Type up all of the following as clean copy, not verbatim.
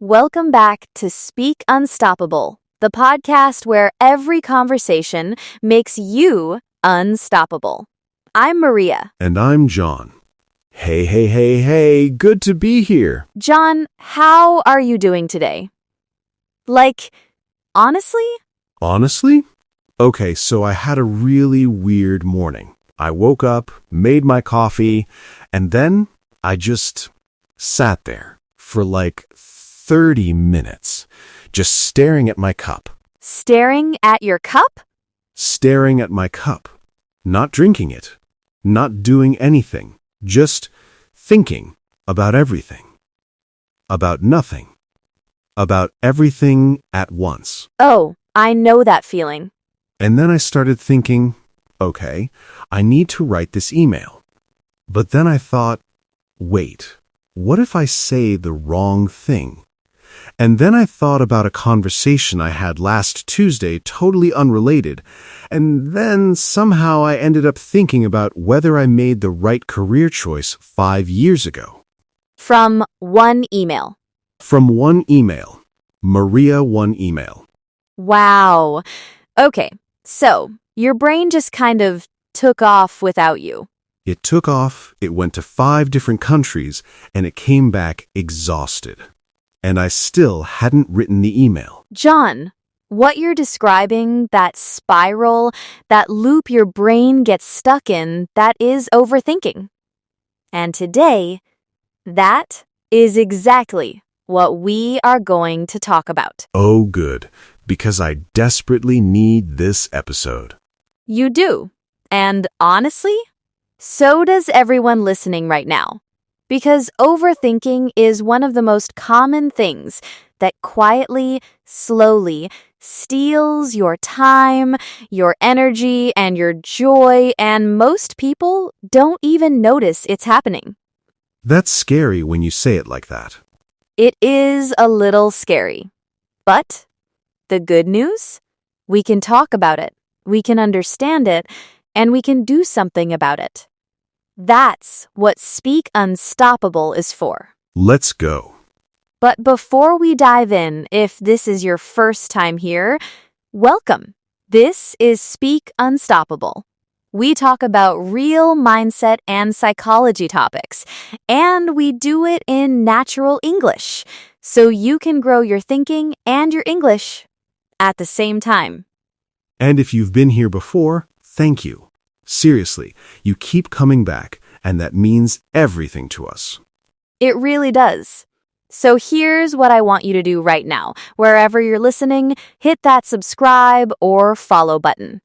Welcome back to Speak Unstoppable, the podcast where every conversation makes you unstoppable. I'm Maria. And I'm John. Hey, good to be here. John, how are you doing today? Like, honestly? Honestly? Okay, so I had a really weird morning. I woke up, made my coffee, and then I just sat there for like 30 minutes, just staring at my cup. Staring at your cup? Staring at my cup. Not drinking it. Not doing anything. Just thinking about everything. About nothing. About everything at once. Oh, I know that feeling. And then I started thinking, okay, I need to write this email. But then I thought, wait, what if I say the wrong thing? And then I thought about a conversation I had last Tuesday, totally unrelated. And then somehow I ended up thinking about whether I made the right career choice 5 years ago. From one email. From one email. Maria, one email. Wow. Okay, so your brain just kind of took off without you. It took off, it went to 5 different countries, and it came back exhausted. And I still hadn't written the email. John, what you're describing, that spiral, that loop your brain gets stuck in, that is overthinking. And today, that is exactly what we are going to talk about. Oh, good, because I desperately need this episode. You do. And honestly, so does everyone listening right now. Because overthinking is one of the most common things that quietly, slowly steals your time, your energy, and your joy, and most people don't even notice it's happening. That's scary when you say it like that. It is a little scary. But the good news? We can talk about it, we can understand it, and we can do something about it. That's what Speak Unstoppable is for. Let's go. But before we dive in, if this is your first time here, welcome. This is Speak Unstoppable. We talk about real mindset and psychology topics, and we do it in natural English, so you can grow your thinking and your English at the same time. And if you've been here before, thank you. Seriously, you keep coming back, and that means everything to us. It really does. So here's what I want you to do right now. Wherever you're listening, hit that subscribe or follow button.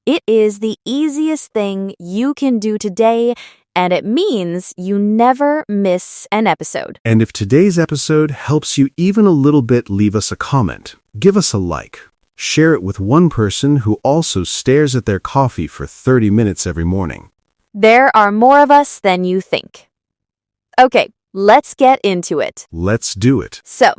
It is the easiest thing you can do today, and it means you never miss an episode. And if today's episode helps you even a little bit, leave us a comment. Give us a like. Share it with one person who also stares at their coffee for 30 minutes every morning. There are more of us than you think. Okay, let's get into it. Let's do it. So,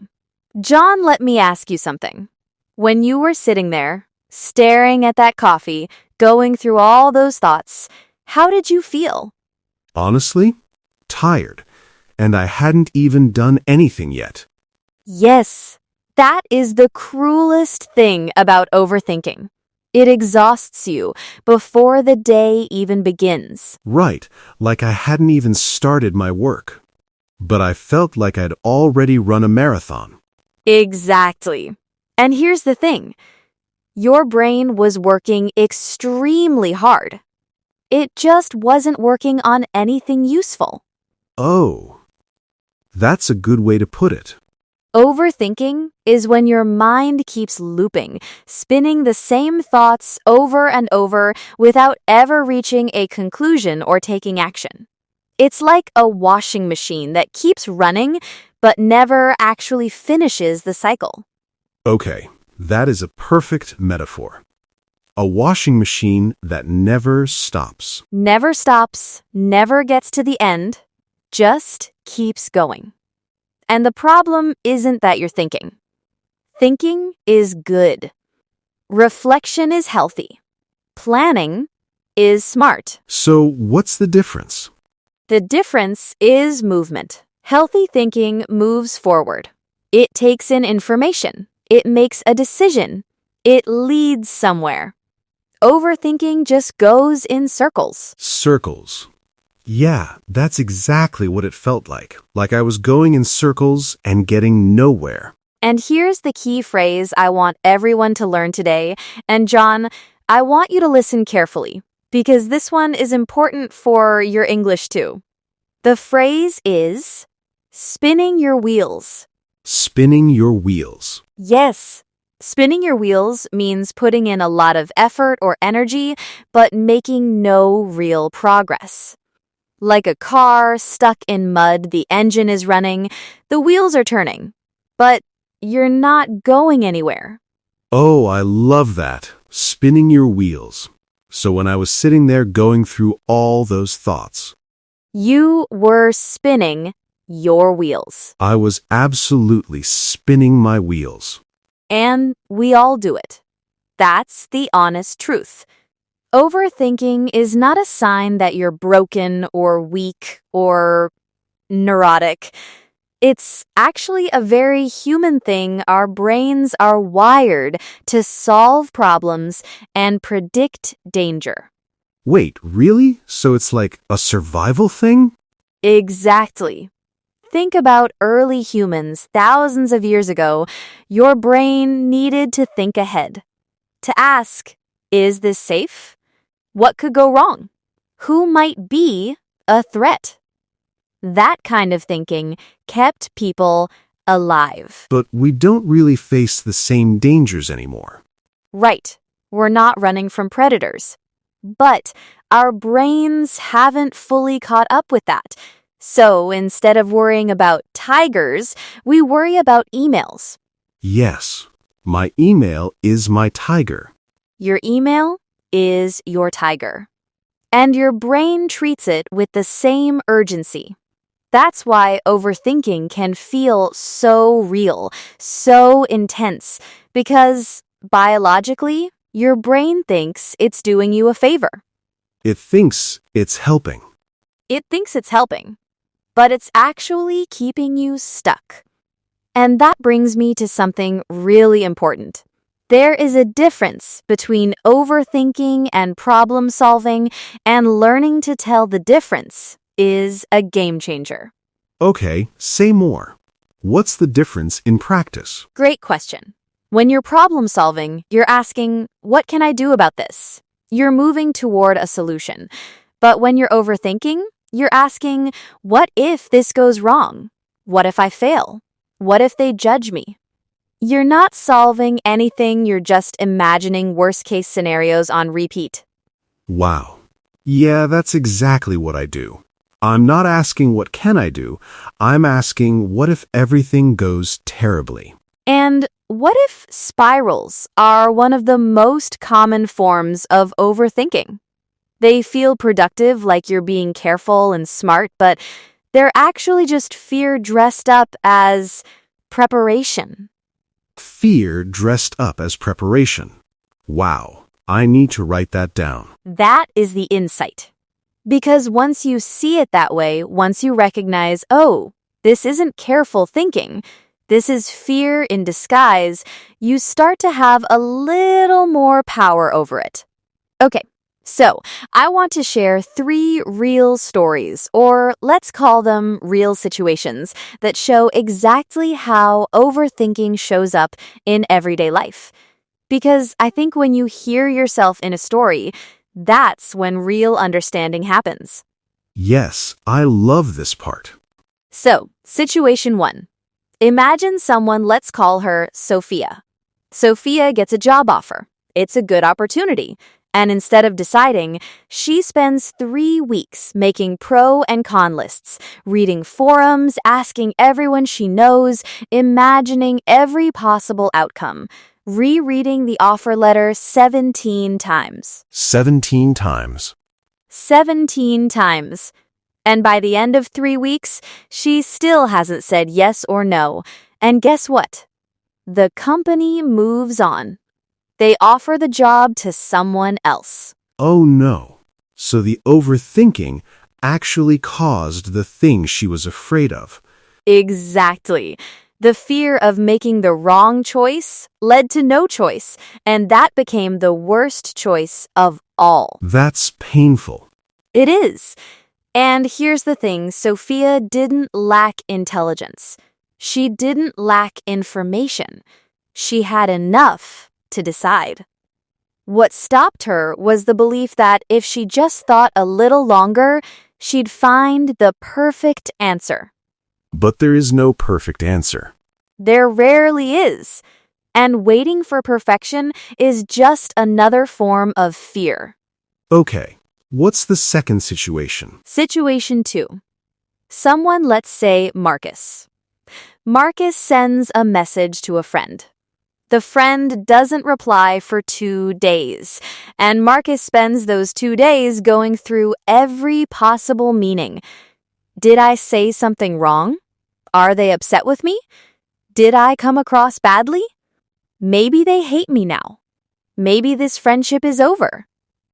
John, let me ask you something. When you were sitting there, staring at that coffee, going through all those thoughts, how did you feel? Honestly, tired. And I hadn't even done anything yet. Yes. That is the cruelest thing about overthinking. It exhausts you before the day even begins. Right, like I hadn't even started my work. But I felt like I'd already run a marathon. Exactly. And here's the thing. Your brain was working extremely hard. It just wasn't working on anything useful. Oh, that's a good way to put it. Overthinking is when your mind keeps looping, spinning the same thoughts over and over without ever reaching a conclusion or taking action. It's like a washing machine that keeps running but never actually finishes the cycle. Okay, that is a perfect metaphor. A washing machine that never stops. Never stops, never gets to the end, just keeps going. And the problem isn't that you're thinking. Thinking is good. Reflection is healthy. Planning is smart. So what's the difference? The difference is movement. Healthy thinking moves forward. It takes in information. It makes a decision. It leads somewhere. Overthinking just goes in circles. Circles. Yeah, that's exactly what it felt like. Like I was going in circles and getting nowhere. And here's the key phrase I want everyone to learn today. And John, I want you to listen carefully because this one is important for your English too. The phrase is spinning your wheels. Spinning your wheels. Yes. Spinning your wheels means putting in a lot of effort or energy, but making no real progress. Like a car stuck in mud, the engine is running, the wheels are turning, but you're not going anywhere. Oh, I love that. Spinning your wheels. So when I was sitting there going through all those thoughts, You were spinning your wheels. I was absolutely spinning my wheels. And we all do it. That's the honest truth. Overthinking is not a sign that you're broken or weak or neurotic. It's actually a very human thing. Our brains are wired to solve problems and predict danger. Wait, really? So it's like a survival thing? Exactly. Think about early humans thousands of years ago. Your brain needed to think ahead, to ask, is this safe? What could go wrong? Who might be a threat? That kind of thinking kept people alive. But we don't really face the same dangers anymore. Right, we're not running from predators. But our brains haven't fully caught up with that. So instead of worrying about tigers, we worry about emails. Yes, my email is my tiger. Your email is your tiger. And your brain treats it with the same urgency. That's why overthinking can feel so real, so intense, because biologically, your brain thinks it's doing you a favor. It thinks it's helping. It thinks it's helping, but it's actually keeping you stuck. And that brings me to something really important. There is a difference between overthinking and problem solving, and learning to tell the difference is a game changer. Okay, say more. What's the difference in practice? Great question. When you're problem solving, you're asking, what can I do about this? You're moving toward a solution. But when you're overthinking, you're asking, what if this goes wrong? What if I fail? What if they judge me? You're not solving anything, you're just imagining worst-case scenarios on repeat. Wow. Yeah, that's exactly what I do. I'm not asking what can I do, I'm asking what if everything goes terribly. And what if spirals are one of the most common forms of overthinking? They feel productive, like you're being careful and smart, but they're actually just fear dressed up as preparation. Fear dressed up as preparation. Wow, I need to write that down. That is the insight. Because once you see it that way, once you recognize, oh, this isn't careful thinking, this is fear in disguise, you start to have a little more power over it. Okay, so I want to share 3 real stories, or let's call them real situations, that show exactly how overthinking shows up in everyday life. Because I think when you hear yourself in a story, that's when real understanding happens. Yes, I love this part. So, situation 1. Imagine someone, let's call her Sophia. Sophia gets a job offer. It's a good opportunity. And instead of deciding, she spends 3 weeks making pro and con lists, reading forums, asking everyone she knows, imagining every possible outcome, rereading the offer letter 17 times. 17 times. 17 times. And by the end of 3 weeks, she still hasn't said yes or no. And guess what? The company moves on. They offer the job to someone else. Oh no. So the overthinking actually caused the thing she was afraid of. Exactly. The fear of making the wrong choice led to no choice, and that became the worst choice of all. That's painful. It is. And here's the thing, Sophia didn't lack intelligence. She didn't lack information. She had enough to decide. What stopped her was the belief that if she just thought a little longer, she'd find the perfect answer. But there is no perfect answer. There rarely is. And waiting for perfection is just another form of fear. Okay, what's the second situation? Situation 2. Someone, let's say Marcus. Marcus sends a message to a friend. The friend doesn't reply for 2 days, and Marcus spends those 2 days going through every possible meaning. Did I say something wrong? Are they upset with me? Did I come across badly? Maybe they hate me now. Maybe this friendship is over.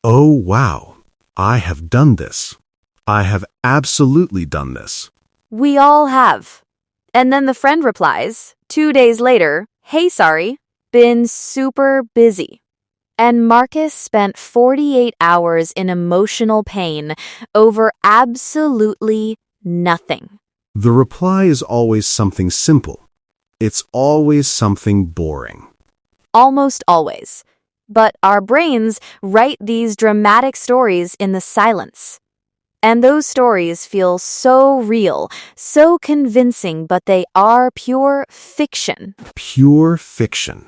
Oh, wow. I have done this. I have absolutely done this. We all have. And then the friend replies, 2 days later, hey, sorry, been super busy. And Marcus spent 48 hours in emotional pain over absolutely nothing. The reply is always something simple. It's always something boring. Almost always. But our brains write these dramatic stories in the silence. And those stories feel so real, so convincing, but they are pure fiction. Pure fiction.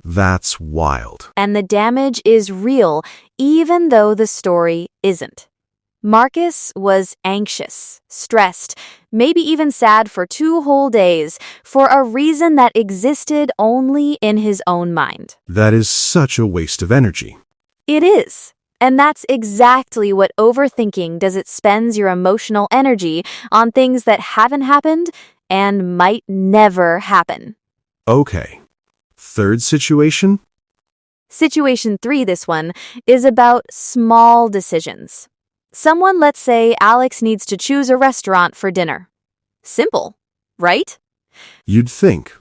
That's wild. And the damage is real, even though the story isn't. Marcus was anxious, stressed, maybe even sad for 2 whole days for a reason that existed only in his own mind. That is such a waste of energy. It is. And that's exactly what overthinking does. It spends your emotional energy on things that haven't happened and might never happen. Okay. Third situation? Situation 3, this one, is about small decisions. Someone, let's say Alex needs to choose a restaurant for dinner. Simple, right? You'd think.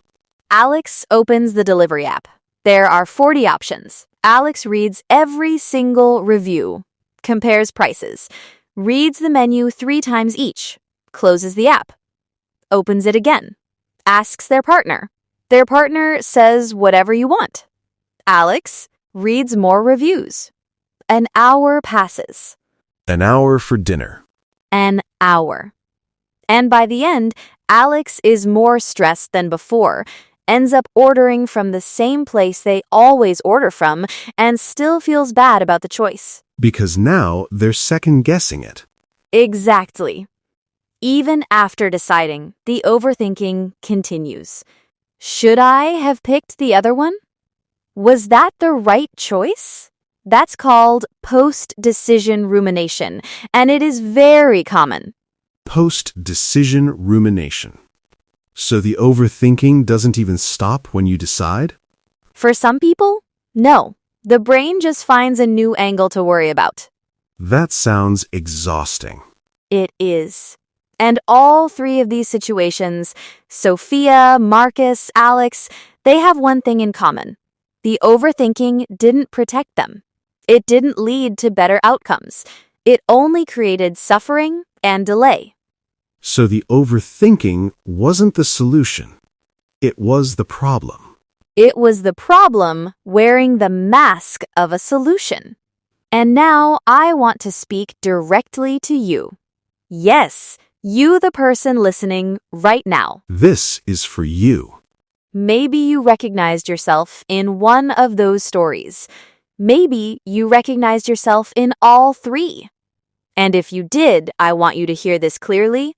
Alex opens the delivery app. There are 40 options. Alex reads every single review, compares prices, reads the menu 3 times each, closes the app, opens it again, asks their partner. Their partner says whatever you want. Alex reads more reviews. An hour passes. An hour for dinner. An hour. And by the end, Alex is more stressed than before, ends up ordering from the same place they always order from, and still feels bad about the choice. Because now they're second-guessing it. Exactly. Even after deciding, the overthinking continues. Should I have picked the other one? Was that the right choice? That's called post-decision rumination, and it is very common. Post-decision rumination. So the overthinking doesn't even stop when you decide? For some people, no. The brain just finds a new angle to worry about. That sounds exhausting. It is. And all 3 of these situations, Sophia, Marcus, Alex, they have one thing in common. The overthinking didn't protect them. It didn't lead to better outcomes. It only created suffering and delay. So the overthinking wasn't the solution. It was the problem. It was the problem wearing the mask of a solution. And now I want to speak directly to you. Yes, you, the person listening right now. This is for you. Maybe you recognized yourself in one of those stories. Maybe you recognized yourself in all 3. And if you did, I want you to hear this clearly.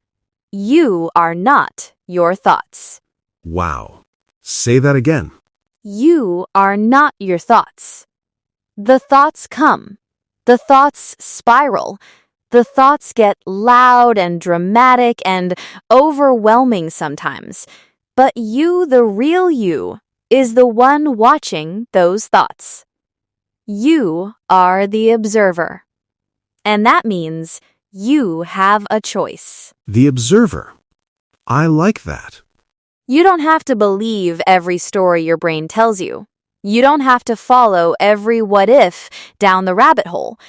You are not your thoughts. Wow. Say that again. You are not your thoughts. The thoughts come. The thoughts spiral. The thoughts get loud and dramatic and overwhelming sometimes. But you, the real you, is the one watching those thoughts. You are the observer. And that means you have a choice. The observer. I like that. You don't have to believe every story your brain tells you. You don't have to follow every what if down the rabbit hole.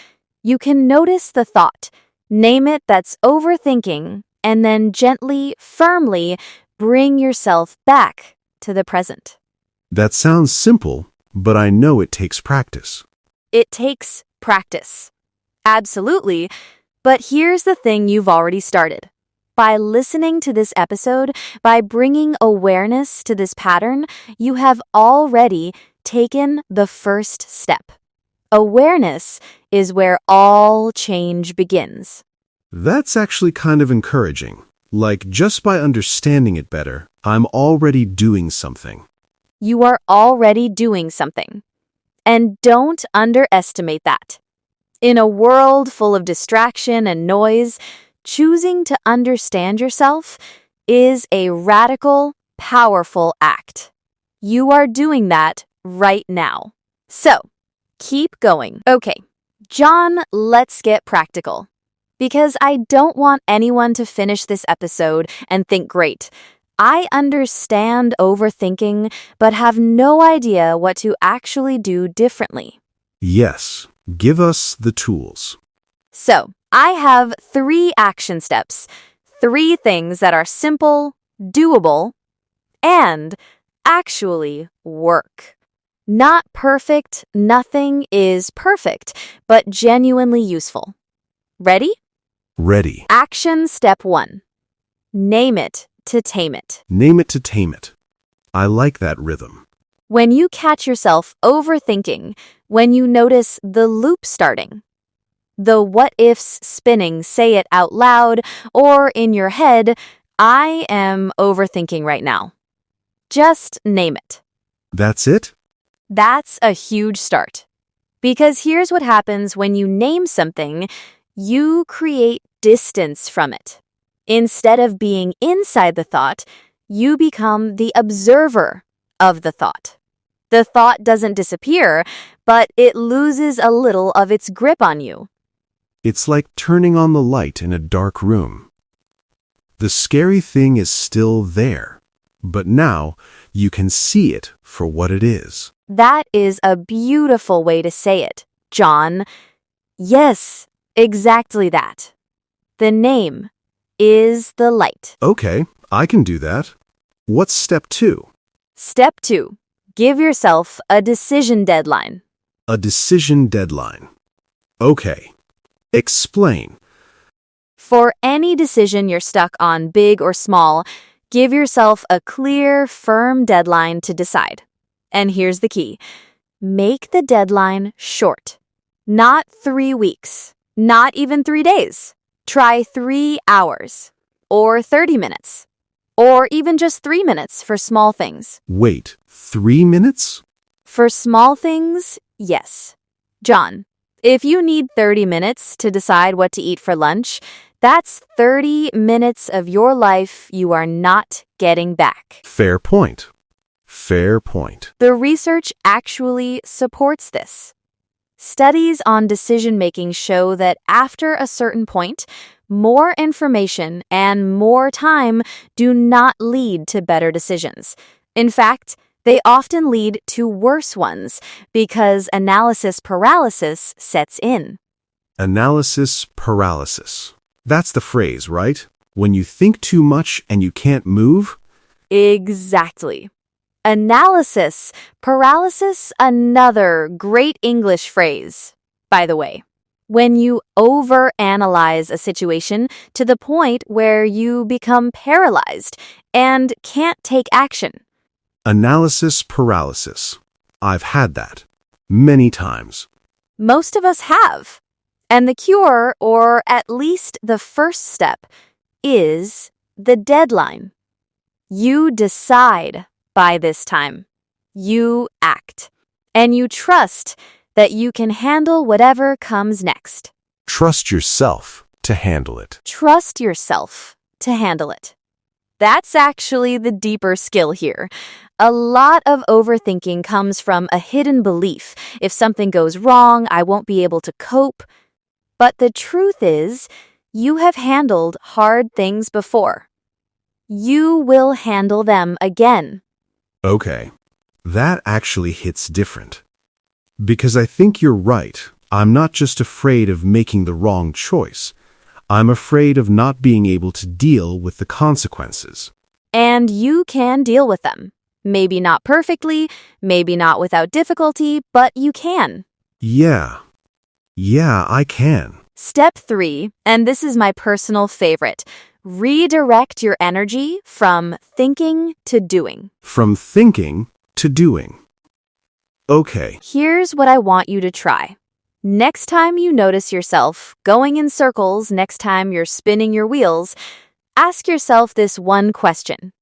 You can notice the thought, name it that's overthinking, and then gently, firmly bring yourself back to the present. That sounds simple, but I know it takes practice. It takes practice. Absolutely. But here's the thing you've already started. By listening to this episode, by bringing awareness to this pattern, you have already taken the first step. Awareness is where all change begins. That's actually kind of encouraging. Like, just by understanding it better, I'm already doing something. You are already doing something. And don't underestimate that. In a world full of distraction and noise, choosing to understand yourself is a radical, powerful act. You are doing that right now. So, keep going. Okay, John, let's get practical. Because I don't want anyone to finish this episode and think, great, I understand overthinking, but have no idea what to actually do differently. Yes, give us the tools. So, I have 3 action steps, 3 things that are simple, doable, and actually work. Not perfect, nothing is perfect, but genuinely useful. Ready? Ready. Action step 1. Name it to tame it. Name it to tame it. I like that rhythm. When you catch yourself overthinking, when you notice the loop starting, the what-ifs spinning, say it out loud or in your head, I am overthinking right now. Just name it. That's it? That's a huge start. Because here's what happens when you name something, you create distance from it. Instead of being inside the thought, you become the observer of the thought. The thought doesn't disappear, but it loses a little of its grip on you. It's like turning on the light in a dark room. The scary thing is still there, but now you can see it for what it is. That is a beautiful way to say it, John. Yes, exactly that. The name is the light. Okay, I can do that. What's step 2? Step 2. Give yourself a decision deadline. A decision deadline. Okay. Explain. For any decision you're stuck on, big or small, give yourself a clear, firm deadline to decide. And here's the key. Make the deadline short. Not 3 weeks. Not even 3 days. Try 3 hours. Or 30 minutes. Or even just 3 minutes for small things. Wait, 3 minutes? For small things, yes. John, if you need 30 minutes to decide what to eat for lunch, that's 30 minutes of your life you are not getting back. Fair point. Fair point. The research actually supports this. Studies on decision-making show that after a certain point, more information and more time do not lead to better decisions. In fact, they often lead to worse ones because analysis paralysis sets in. Analysis paralysis. That's the phrase, right? When you think too much and you can't move? Exactly. Analysis paralysis, another great English phrase, by the way. When you overanalyze a situation to the point where you become paralyzed and can't take action. Analysis paralysis. I've had that. Many times. Most of us have. And the cure, or at least the first step, is the deadline. You decide by this time. You act. And you trust that you can handle whatever comes next. Trust yourself to handle it. Trust yourself to handle it. That's actually the deeper skill here. A lot of overthinking comes from a hidden belief. If something goes wrong, I won't be able to cope. But the truth is, you have handled hard things before. You will handle them again. Okay, that actually hits different. Because I think you're right. I'm not just afraid of making the wrong choice. I'm afraid of not being able to deal with the consequences. And you can deal with them. Maybe not perfectly, maybe not without difficulty, but you can. Yeah, I can. Step 3, and this is my personal favorite, redirect your energy from thinking to doing. From thinking to doing. Okay, Here's what I want you to try. Next time you notice yourself going in circles, next time you're spinning your wheels, ask yourself this one question.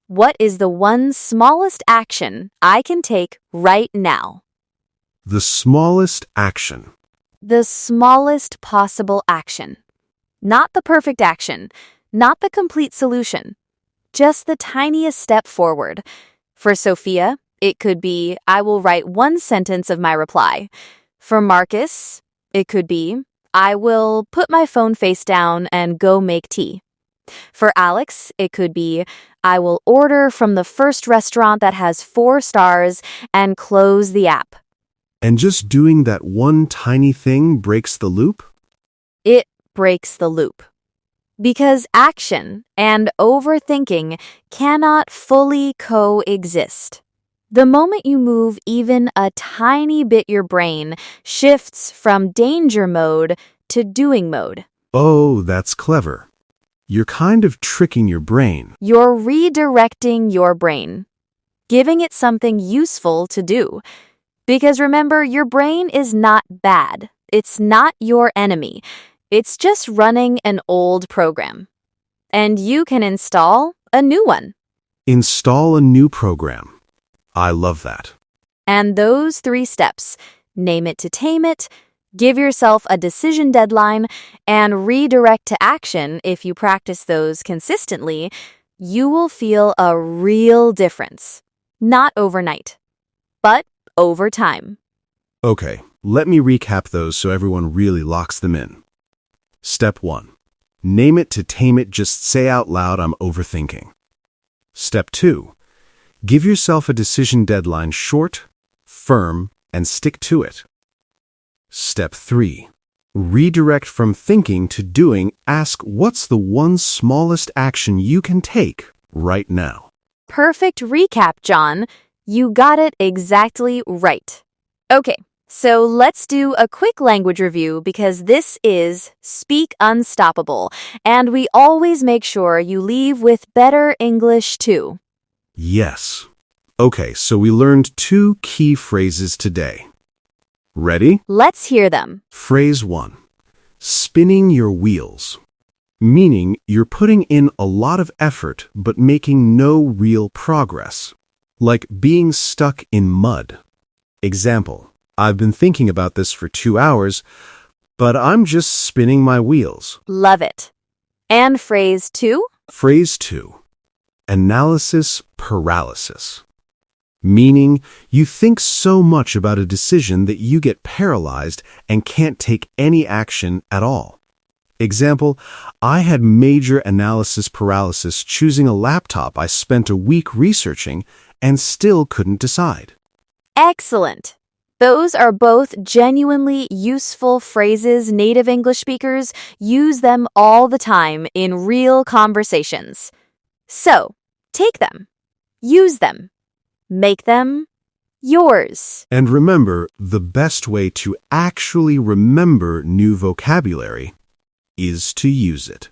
What is the one smallest action I can take right now? the smallest action. The smallest possible action. Not the perfect action, not the complete solution, just the tiniest step forward. For Sophia, it could be, I will write one sentence of my reply. For Marcus, it could be, I will put my phone face down and go make tea. For Alex, it could be, I will order from the first restaurant that has 4 stars and close the app. And just doing that one tiny thing breaks the loop? It breaks the loop. Because action and overthinking cannot fully coexist. The moment you move even a tiny bit, your brain shifts from danger mode to doing mode. Oh, that's clever. You're kind of tricking your brain. You're redirecting your brain, giving it something useful to do. Because remember, your brain is not bad. It's not your enemy. It's just running an old program. And you can install a new one. Install a new program. I love that. And those 3 steps, name it to tame it, give yourself a decision deadline, and redirect to action if you practice those consistently, you will feel a real difference. Not overnight, but over time. Okay, let me recap those so everyone really locks them in. Step 1. Name it to tame it, just say out loud, I'm overthinking. Step 2. Give yourself a decision deadline, short, firm, and stick to it. Step 3. Redirect from thinking to doing. Ask, what's the one smallest action you can take right now? Perfect recap, John. You got it exactly right. Okay, so let's do a quick language review because this is Speak Unstoppable, and we always make sure you leave with better English too. Yes. Okay, so we learned 2 key phrases today. Ready? Let's hear them. Phrase 1. Spinning your wheels. Meaning you're putting in a lot of effort but making no real progress. Like being stuck in mud. Example, I've been thinking about this for 2 hours, but I'm just spinning my wheels. Love it. And phrase 2? Phrase 2. Analysis paralysis. Meaning you think so much about a decision that you get paralyzed and can't take any action at all. Example, I had major analysis paralysis choosing a laptop I spent a week researching and still couldn't decide. Excellent. Those are both genuinely useful phrases. Native English speakers use them all the time in real conversations. So, take them, use them, make them yours. And remember, the best way to actually remember new vocabulary is to use it.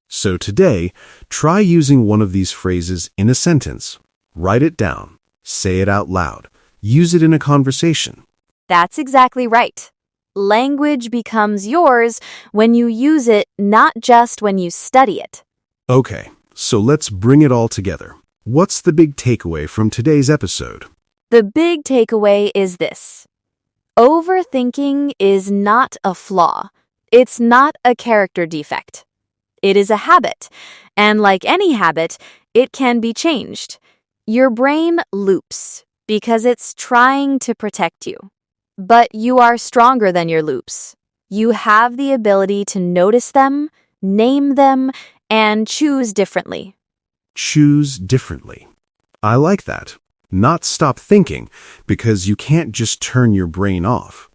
So today, try using one of these phrases in a sentence. Write it down, say it out loud, use it in a conversation. That's exactly right. Language becomes yours when you use it, not just when you study it. Okay, so let's bring it all together. What's the big takeaway from today's episode? The big takeaway is this. Overthinking is not a flaw. It's not a character defect. It is a habit, and like any habit, it can be changed. Your brain loops because it's trying to protect you. But you are stronger than your loops. You have the ability to notice them, name them, and choose differently. Choose differently. I like that. Not stop thinking, because you can't just turn your brain off.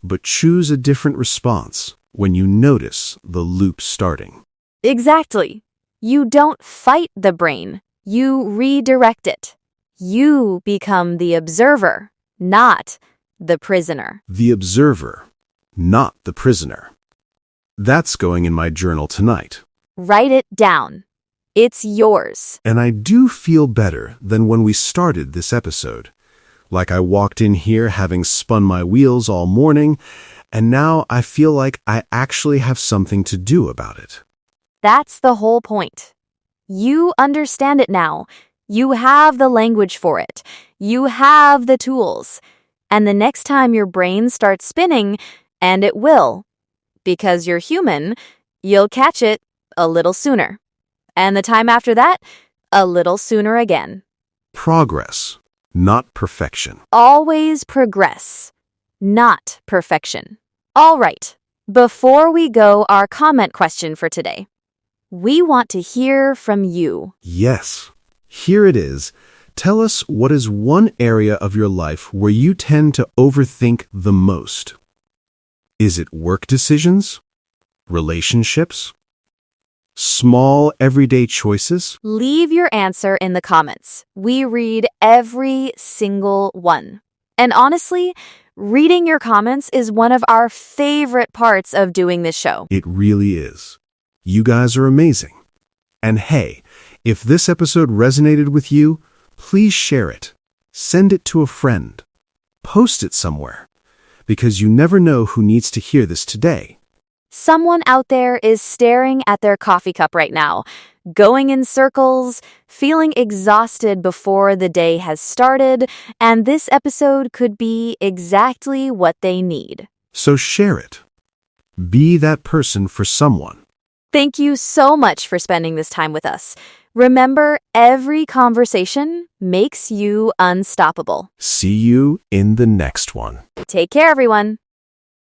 But choose a different response when you notice the loop starting. Exactly. You don't fight the brain. You redirect it. You become the observer, not the prisoner. The observer, not the prisoner. That's going in my journal tonight. Write it down. It's yours. And I do feel better than when we started this episode. Like I walked in here having spun my wheels all morning, and now I feel like I actually have something to do about it. That's the whole point. You understand it now. You have the language for it. You have the tools. And the next time your brain starts spinning, and it will, because you're human, you'll catch it a little sooner. And the time after that, a little sooner again. Progress, not perfection. Always progress, not perfection. All right, before we go, our comment question for today. We want to hear from you. Yes, here it is. Tell us, what is one area of your life where you tend to overthink the most? Is it work decisions? Relationships? Small, everyday choices? Leave your answer in the comments. We read every single one. And honestly, reading your comments is one of our favorite parts of doing this show. It really is. You guys are amazing. And hey, if this episode resonated with you, please share it. Send it to a friend. Post it somewhere. Because you never know who needs to hear this today. Someone out there is staring at their coffee cup right now, going in circles, feeling exhausted before the day has started, and this episode could be exactly what they need. So share it. Be that person for someone. Thank you so much for spending this time with us. Remember, every conversation makes you unstoppable. See you in the next one. Take care, everyone.